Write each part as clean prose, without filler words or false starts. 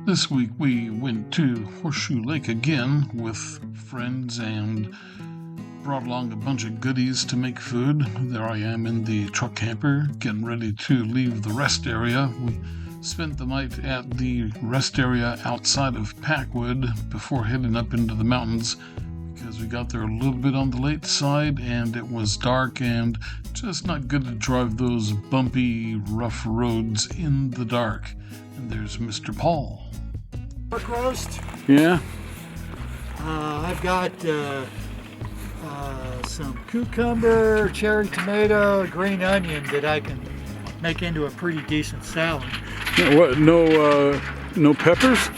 This week we went to Horseshoe Lake again with friends and brought along a bunch of goodies to make food. There I am in the truck camper getting ready to leave the rest area. We spent the night at the rest area outside of Packwood before heading up into the mountains because we got there a little bit on the late side and it was dark and just not good to drive those bumpy, rough roads in the dark. And there's Mr. Paul. Pork roast. Yeah. I've got some cucumber, cherry tomato, green onion that I can make into a pretty decent salad. What? No peppers?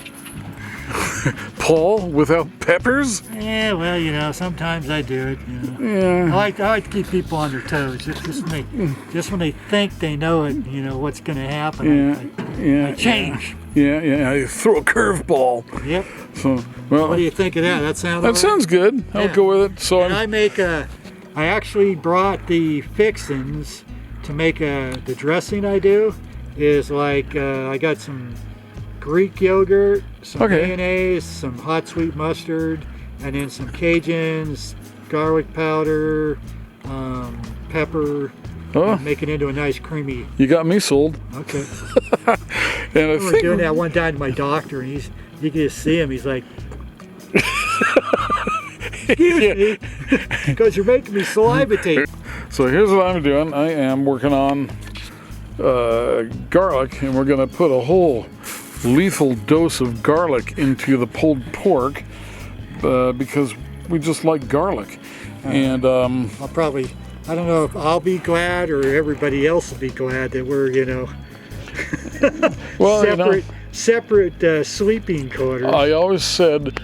Paul without peppers? Yeah, well, you know, sometimes I do it. You know. Yeah. I like to keep people on their toes. Just when they think they know it, you know what's going to happen. I change. Yeah. I throw a curveball. Yep. So, well, what do you think of that? That sounds good. I'll go with it. So and I actually brought the fixins to make the dressing. I do is like I got some Greek yogurt, some mayonnaise, some hot sweet mustard, and then some Cajuns, garlic powder, pepper. Make it into a nice creamy. You got me sold. Okay. And I was doing that one time to my doctor, and you can just see him. He's like, "Excuse me," because you're making me salivate. So here's what I'm doing. I am working on garlic, and we're going to put a whole lethal dose of garlic into the pulled pork because we just like garlic. And I don't know if I'll be glad or everybody else will be glad that we're, well, separate sleeping quarters. I always said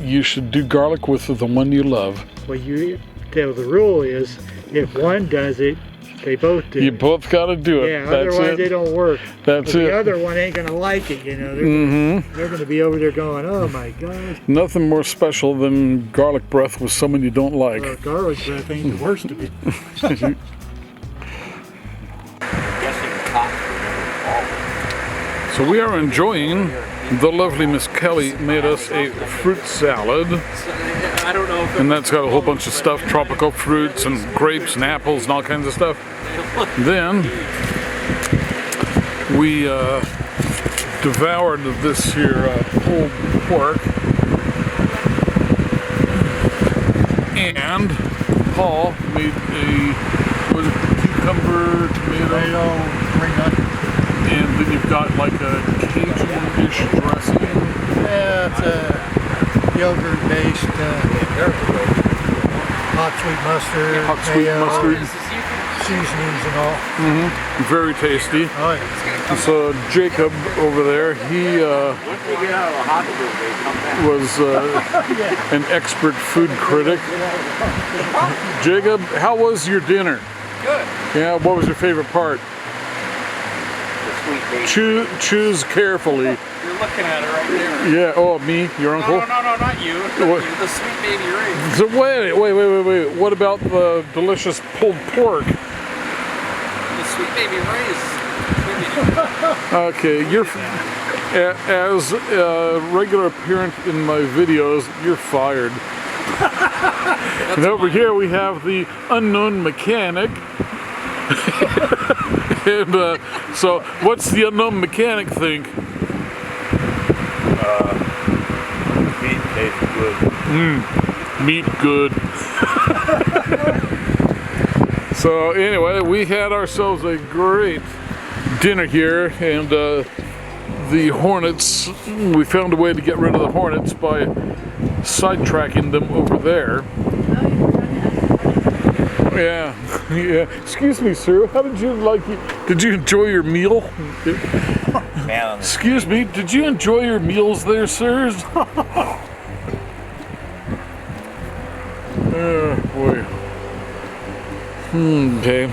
you should do garlic with the one you love. Well, the rule is if one does it, they both do. You both got to do it. Yeah, otherwise they don't work. That's The other one ain't going to like it, They're going to be over there going, oh my God. Nothing more special than garlic breath with someone you don't like. Well, garlic breath ain't the worst of it. So we are enjoying, the lovely Miss Kelly made us a fruit salad. And that's got a whole bunch of stuff, tropical fruits and grapes and apples and all kinds of stuff. Then we devoured this here pulled pork. And Paul made cucumber, tomato, green onion. And then you've got like a Cajun-ish dressing. Yeah, it's a yogurt-based hot sweet mustard, seasonings and all. Very tasty. Oh, yeah. So Jacob over there, he was an expert food critic. Jacob, how was your dinner? Good. Yeah, what was your favorite part? Choose carefully. You're looking at it right there. Yeah. Oh, me, your uncle. No, not you. The sweet baby Ray. So wait. What about the delicious pulled pork? The sweet baby Ray is. Okay, as a regular appearance in my videos, you're fired. And over here we have the unknown mechanic. And so, what's the unknown mechanic think? Meat tastes good. Meat good. So anyway, we had ourselves a great dinner here, and the hornets, we found a way to get rid of the hornets by sidetracking them over there. Yeah. Excuse me, sir. How did you did you enjoy your meal? Man, excuse me, did you enjoy your meals there, sirs? Boy. Okay.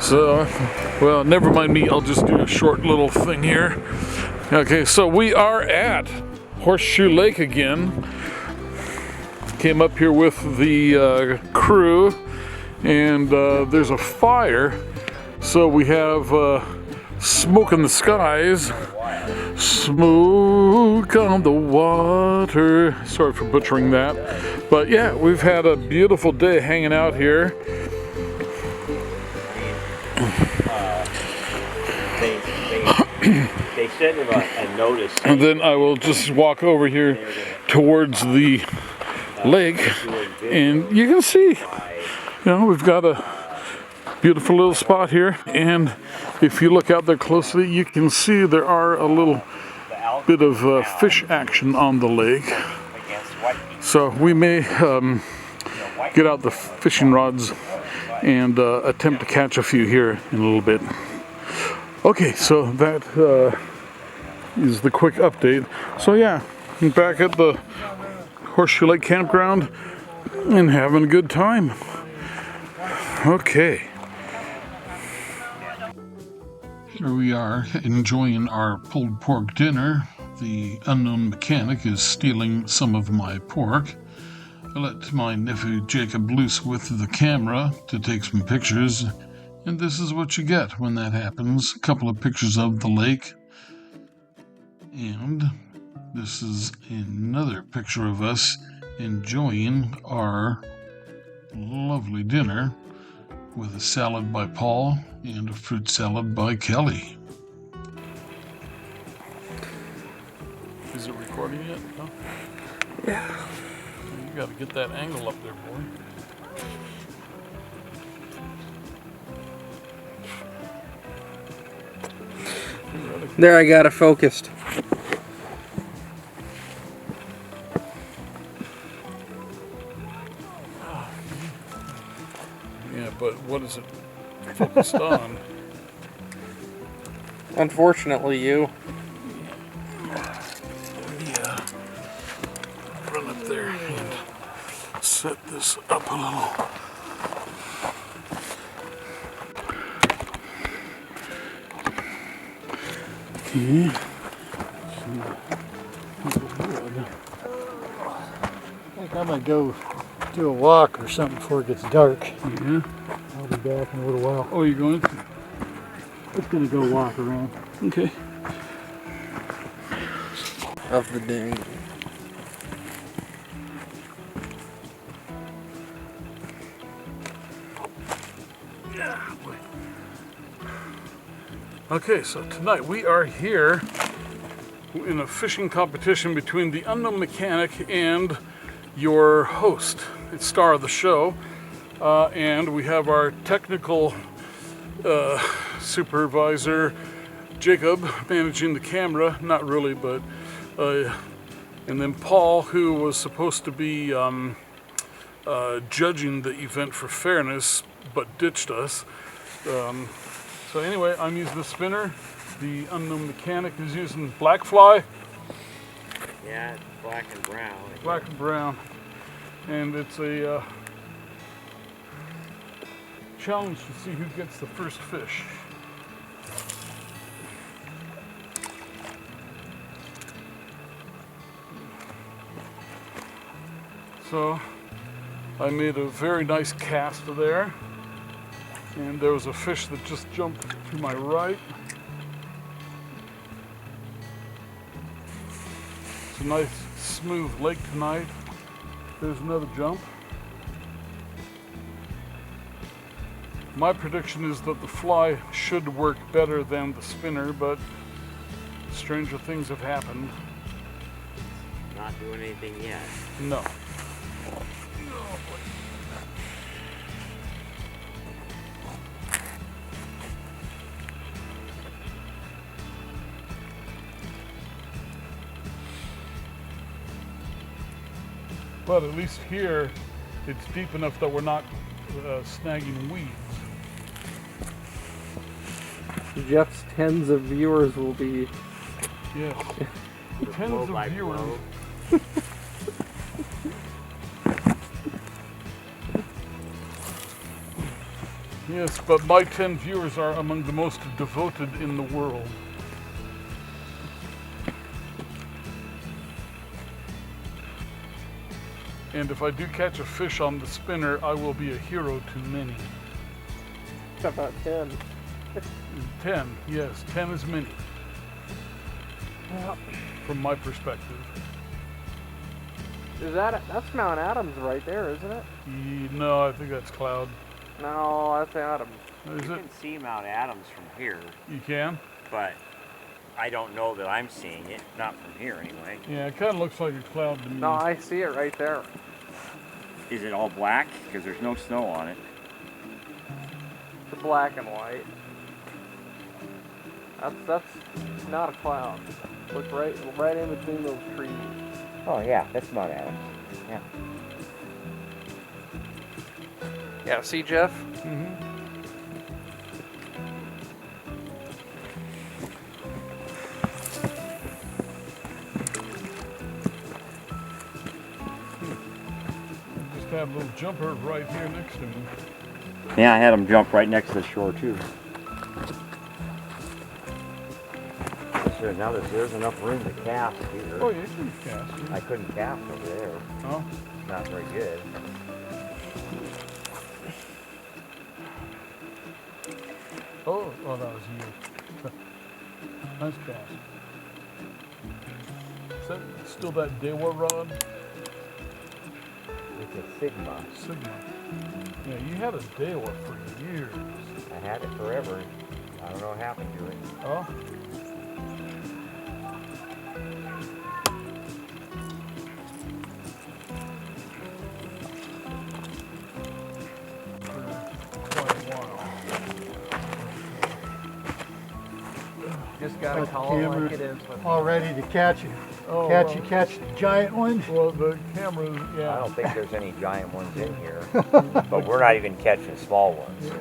So, well, never mind me. I'll just do a short little thing here. Okay, so we are at Horseshoe Lake again. Came up here with the crew. And there's a fire, so we have smoke in the skies. Smoke on the water. Sorry for butchering that. But yeah, we've had a beautiful day hanging out here. They sent him a notice. And then I will just walk over here towards the lake, and you can see, we've got a beautiful little spot here, and if you look out there closely, you can see there are a little bit of fish action on the lake. So we may get out the fishing rods and attempt to catch a few here in a little bit. Okay, so that is the quick update. So yeah, I'm back at the Horseshoe Lake Campground and having a good time. Okay. Here we are enjoying our pulled pork dinner. The unknown mechanic is stealing some of my pork. I let my nephew Jacob loose with the camera to take some pictures, and this is what you get when that happens. A couple of pictures of the lake, and this is another picture of us enjoying our lovely dinner with a salad by Paul and a fruit salad by Kelly. Is it recording yet? No? Yeah. You gotta get that angle up there, boy. There, I got it focused. Yeah, but what is it focused on? Unfortunately, you. Yeah. Run up there and set this up a little. Okay. I think I might go do a walk or something before it gets dark. Yeah. I'll be back in a little while. Oh, you're going to? Just gonna go walk around. Okay. Of the day. Okay, so tonight we are here in a fishing competition between the unknown mechanic and your host, it's star of the show, and we have our technical supervisor Jacob managing the camera, not really, but and then Paul, who was supposed to be judging the event for fairness but ditched us. So anyway, I'm using the spinner. The unknown mechanic is using black fly. Yeah, it's black and brown. Black and brown. And it's a challenge to see who gets the first fish. So I made a very nice cast there. And there was a fish that just jumped to my right. It's a nice smooth lake tonight. There's another jump. My prediction is that the fly should work better than the spinner, but stranger things have happened. Not doing anything yet. No. But at least here, it's deep enough that we're not snagging weeds. Jeff's tens of viewers will be. Yes. Tens of viewers. Yes, but my 10 viewers are among the most devoted in the world. And if I do catch a fish on the spinner, I will be a hero to many. How about 10? 10, yes, 10 is many. Yeah. from my perspective. Is that's Mount Adams right there, isn't it? No, I think that's cloud. No, that's Adams. Is You it? can see Mount Adams from here, You can? but I don't know that I'm seeing it. Not from here, anyway. Yeah, it kind of looks like a cloud to me. No, I see it right there. Is it all black? Because there's no snow on it. The black and white. That's not a cloud. Look right in between those trees. Oh yeah, that's Mount Adams. Yeah. Yeah, see, Jeff? Mm-hmm. Just have a little jumper right here next to me. Yeah, I had them jump right next to the shore too. Now there's enough room to cast here. Oh, you can cast. I couldn't cast over there. Oh, Not very good. oh, that was you. Nice cast. Is that still that Dewa rod? It's a Sigma. Sigma. Yeah, you had a Dewa for years. I had it forever. I don't know what happened to it. Oh. Just gotta Got the call it camera like it is. all ready to catch you. Oh, Catch the giant one. Well, the camera, yeah. I don't think there's any giant ones in here, but we're not even catching small ones.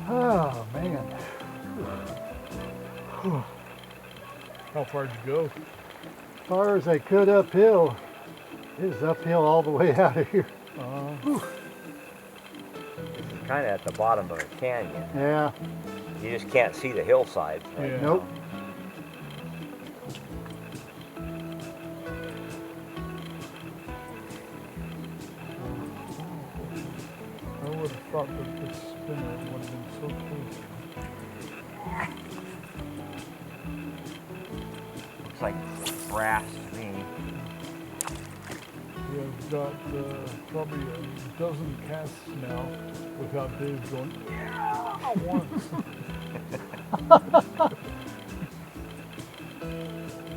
Oh man. How far did you go? As far as I could uphill. It is uphill all the way out of here. This is kind of at the bottom of a canyon. Yeah. You just can't see the hillsides. Right? Yeah. Nope. I would have thought that this spinner would have been so close. Looks like brass to me. We have got probably a dozen casts now without Dave going, yeah, once.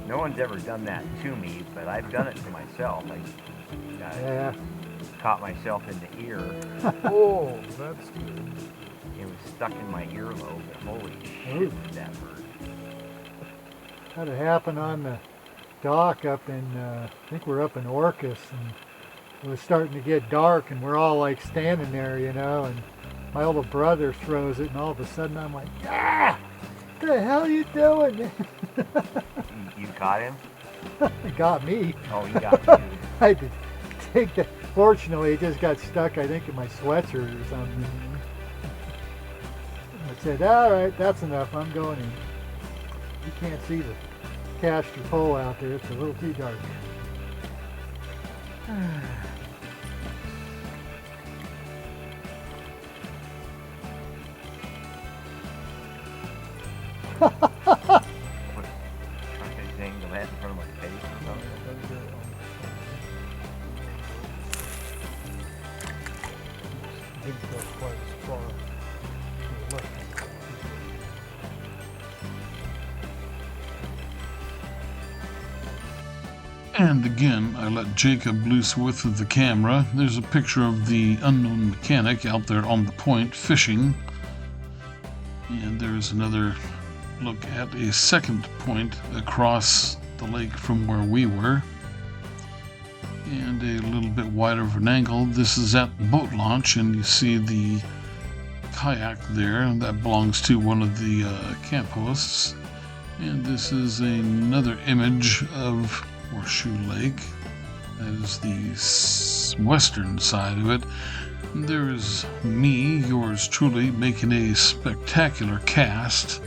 No one's ever done that to me, but I've done it to myself. I Yeah. caught myself in the ear. Oh, that's good. It was stuck in my earlobe. Holy Ooh. shit, that hurt. Had it happen on the dock up in, I think we're up in Orcas, and it was starting to get dark, and we're all like standing there, you know, and my older brother throws it, and all of a sudden I'm like, ah, what the hell are you doing? You caught him? It got me. Oh, he got you. I had to take that. Fortunately, it just got stuck, I think, in my sweatshirt or something. I said, all right, that's enough. I'm going in. You can't see the cast or pole out there. It's a little too dark. Thing to land in front of my face or something. Didn't go quite as far to the left. And again, I let Jacob loose with the camera. There's a picture of the unknown mechanic out there on the point fishing. And there's another look at a second point across the lake from where we were. And a little bit wider of an angle. This is at the boat launch, and you see the kayak there. That belongs to one of the camp hosts. And this is another image of Horseshoe Lake. That is the western side of it. And there's me, yours truly, making a spectacular cast.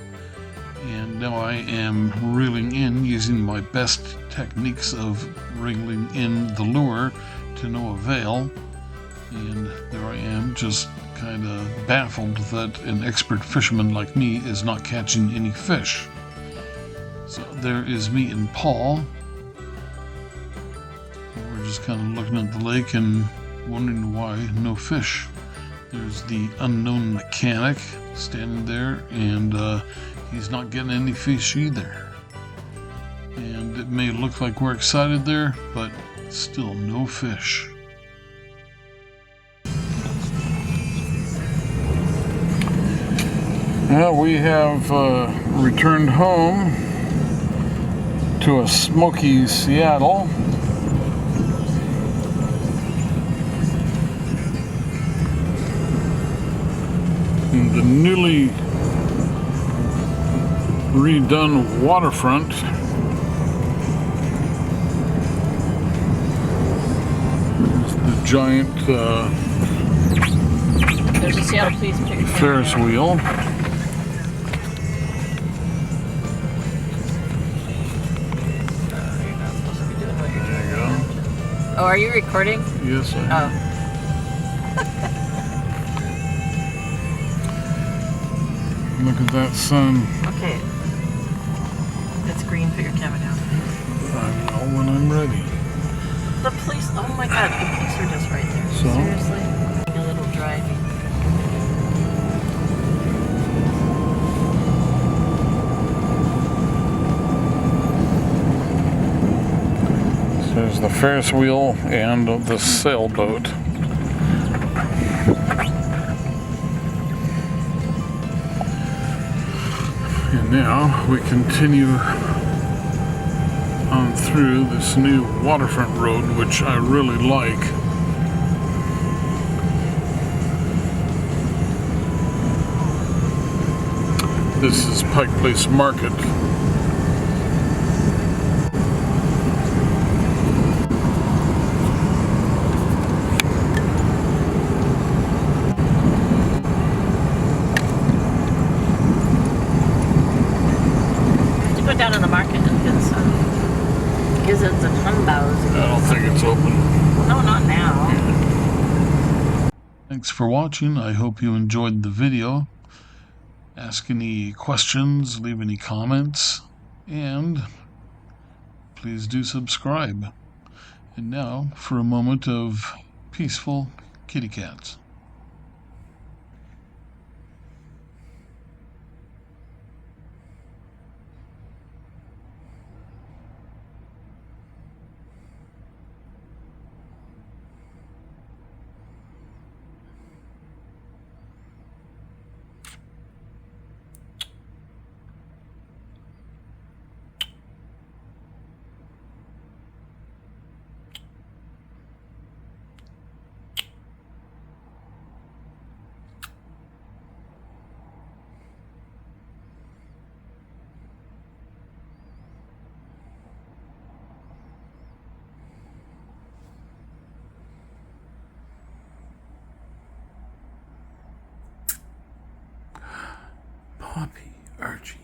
And now I am reeling in using my best techniques of reeling in the lure to no avail. And there I am, just kind of baffled that an expert fisherman like me is not catching any fish. So there is me and Paul. We're just kind of looking at the lake and wondering why no fish. There's the unknown mechanic standing there, and he's not getting any fish either. And it may look like we're excited there, but still no fish. Well, we have returned home to a smoky Seattle. In the newly redone waterfront. There's the giant There's a Seattle Police picture. Ferris wheel. Oh, are you recording? Yes, I am. Look at that sun. Okay. It's green. Put your camera down. I know when I'm ready. The police. Oh my God, the police are just right there. So? Seriously? A little driving. There's the Ferris wheel and the sailboat. And now we continue on through this new waterfront road, which I really like. This is Pike Place Market. Go down in the market and get some gizzards and humbows. I don't think it's open. No, not now. Thanks for watching. I hope you enjoyed the video. Ask any questions, leave any comments, and please do subscribe. And now for a moment of peaceful kitty cats. Poppy, Archie.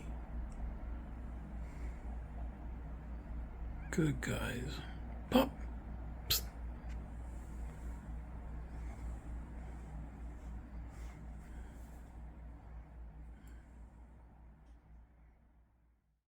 Good guys. Pop.